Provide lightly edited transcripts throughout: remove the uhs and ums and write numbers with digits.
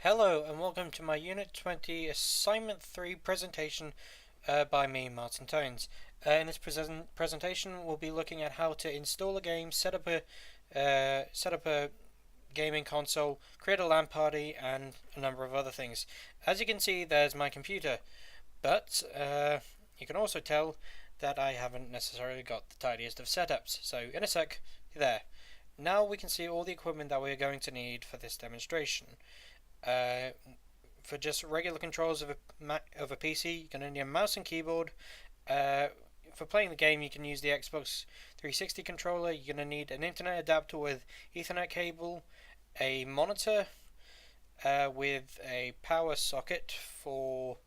Hello and welcome to my Unit 20 Assignment 3 presentation by me, Martin Tones. In this presentation we'll be looking at how to install a game, set up a gaming console, create a LAN party, and a number of other things. As you can see, there's my computer, but you can also tell that I haven't necessarily got the tidiest of setups. So in a sec, there. Now we can see all the equipment that we're going to need for this demonstration. For just regular controls of a PC, you're going to need a mouse and keyboard. For playing the game, you can use the Xbox 360 controller. You're going to need an internet adapter with Ethernet cable, a monitor with a power socket for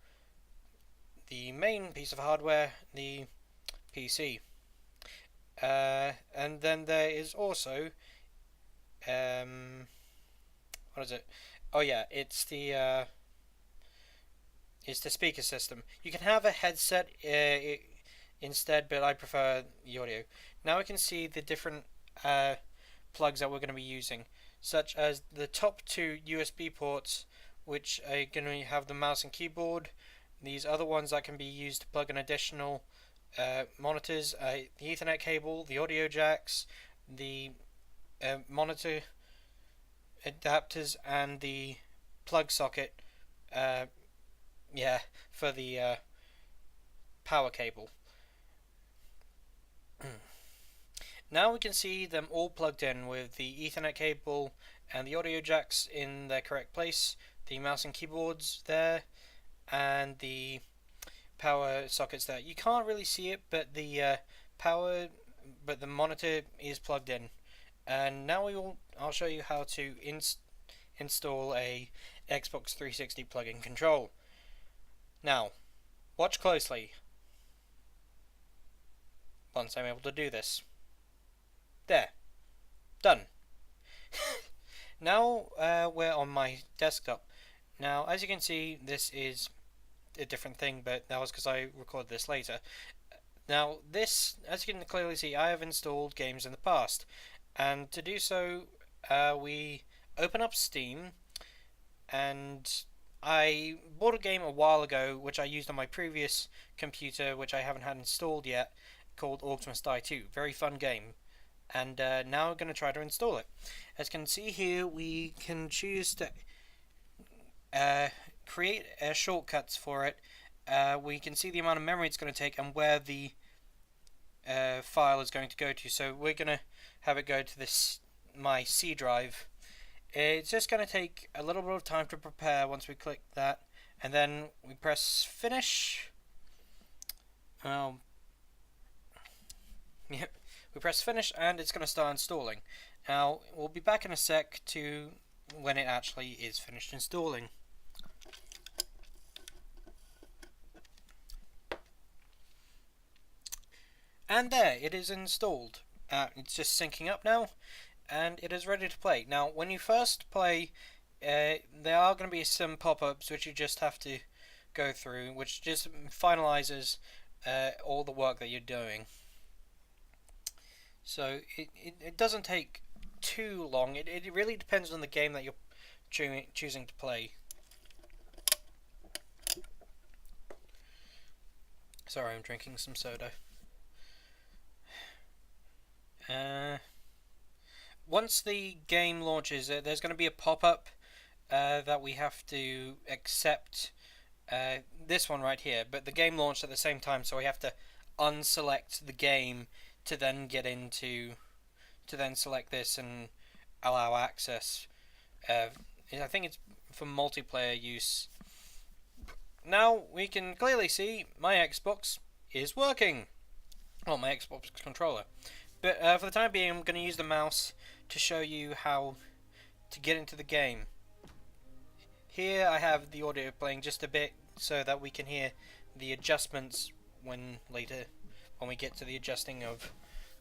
the main piece of hardware, the PC. And then there is also what is it? Oh yeah, it's the speaker system. You can have a headset instead, but I prefer the audio. Now we can see the different plugs that we're going to be using, such as the top two USB ports, which are going to have the mouse and keyboard. These other ones that can be used to plug in additional monitors, the Ethernet cable, the audio jacks, the monitor adapters, and the plug socket for the power cable. Now we can see them all plugged in with the Ethernet cable and the audio jacks in their correct place, the mouse and keyboards there, and the power sockets there. You can't really see it, but the monitor is plugged in. And now I'll show you how to install a Xbox 360 plug-in control. Now, watch closely once I'm able to do this. There. Done. Now we're on my desktop. Now, as you can see, this is a different thing, but that was because I recorded this later. Now, this, as you can clearly see, I have installed games in the past. And to do so, we open up Steam, and I bought a game a while ago, which I used on my previous computer, which I haven't had installed yet, called Orcs Must Die 2. Very fun game. And now I'm going to try to install it. As you can see here, we can choose to create shortcuts for it. We can see the amount of memory it's going to take and where the file is going to go to. So we're going to have it go to my C drive. It's just going to take a little bit of time to prepare once we click that, and then we press finish. Yep, we press finish and it's going to start installing. Now we'll be back in a sec to when it actually is finished installing. And there, it is installed. It's just syncing up now, and it is ready to play. Now, when you first play, there are going to be some pop-ups which you just have to go through, which just finalizes all the work that you're doing. So it doesn't take too long. It really depends on the game that you're choosing to play. Sorry, I'm drinking some soda. Once the game launches, there's going to be a pop-up that we have to accept. This one right here, but the game launched at the same time, so we have to unselect the game to then select this and allow access. I think it's for multiplayer use. Now we can clearly see my Xbox is working. Well, my Xbox controller. But for the time being, I'm going to use the mouse to show you how to get into the game. Here I have the audio playing just a bit so that we can hear the adjustments when we get to the adjusting of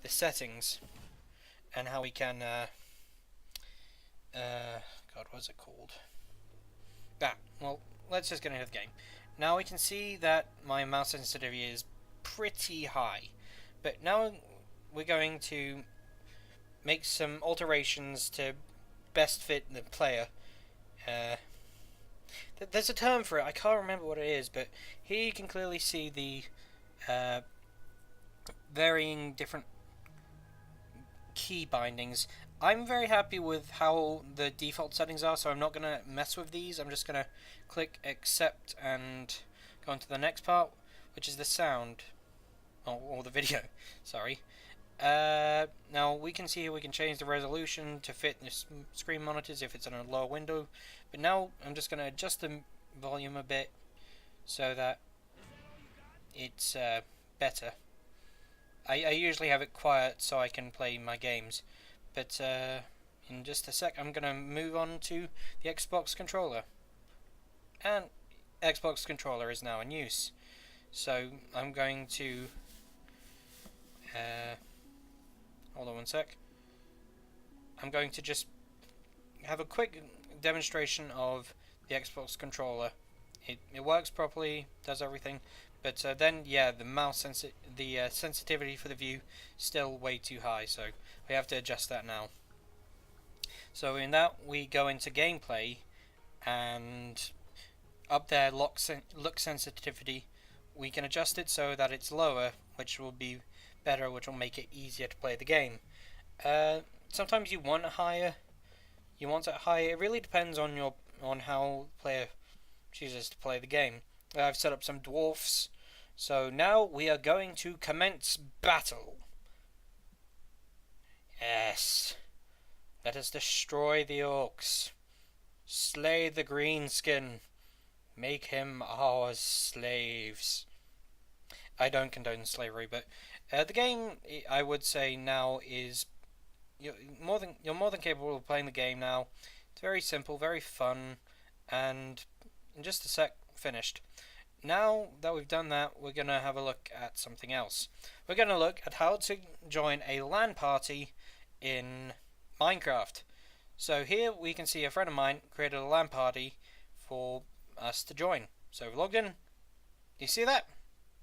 the settings, and how we can God, what is it called? Well, let's just get into the game. Now we can see that my mouse sensitivity is pretty high, but now we're going to make some alterations to best fit the player. There's a term for it. I can't remember what it is, but here you can clearly see the uh, varying different key bindings. I'm very happy with how the default settings are, so I'm not going to mess with these. I'm just going to click accept and go on to the next part, which is the sound, or the video, sorry. Now we can see here we can change the resolution to fit the screen monitors if it's in a lower window, but now I'm just going to adjust the volume a bit so that it's better. I usually have it quiet so I can play my games, but in just a sec I'm going to move on to the Xbox controller, and Xbox controller is now in use. So I'm going to hold on one sec. I'm going to just have a quick demonstration of the Xbox controller. It works properly, does everything, but then yeah, the sensitivity for the view still way too high, so we have to adjust that now. So in that we go into gameplay, and up there look sensitivity, we can adjust it so that it's lower, which will be better, which will make it easier to play the game. Sometimes you want it higher. It really depends on how the player chooses to play the game. I've set up some dwarfs. So now we are going to commence battle. Yes. Let us destroy the orcs. Slay the greenskin. Make him our slaves. I don't condone slavery, but the game, I would say now, is you're more than capable of playing the game now. It's very simple, very fun, and in just a sec, finished. Now that we've done that, we're going to have a look at something else. We're going to look at how to join a LAN party in Minecraft. So here we can see a friend of mine created a LAN party for us to join. So we logged in. Do you see that?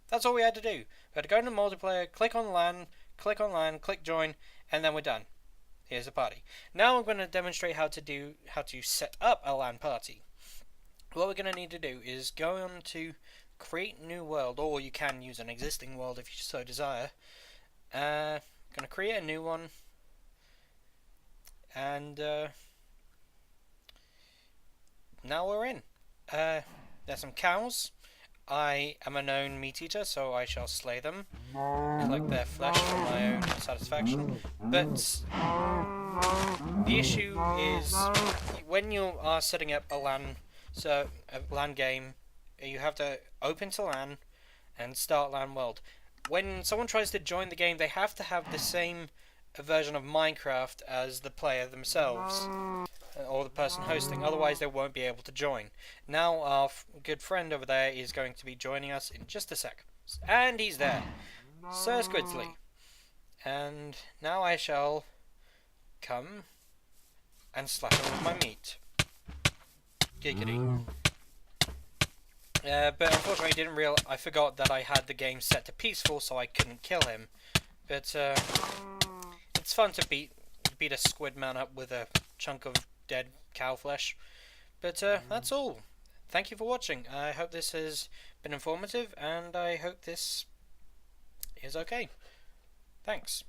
That's all we had to do. We had to go into multiplayer, click on LAN, click join, and then we're done. Here's a party. Now I'm going to demonstrate how to set up a LAN party. What we're going to need to do is go on to create new world, or you can use an existing world if you so desire. Going to create a new one, and now we're in. There's some cows. I am a known meat eater, so I shall slay them, collect their flesh for my own satisfaction. But the issue is, when you are setting up a LAN game, you have to open to LAN and start LAN world. When someone tries to join the game, they have to have the same version of Minecraft as the player themselves, or the person hosting, otherwise they won't be able to join. Now our good friend over there is going to be joining us in just a sec. And he's there. Sir Squidsley. And now I shall come and slap him with my meat. Giggity. But unfortunately I forgot that I had the game set to peaceful, so I couldn't kill him. But it's fun to beat a squid man up with a chunk of dead cow flesh. But that's all. Thank you for watching. I hope this has been informative, and I hope this is okay. Thanks.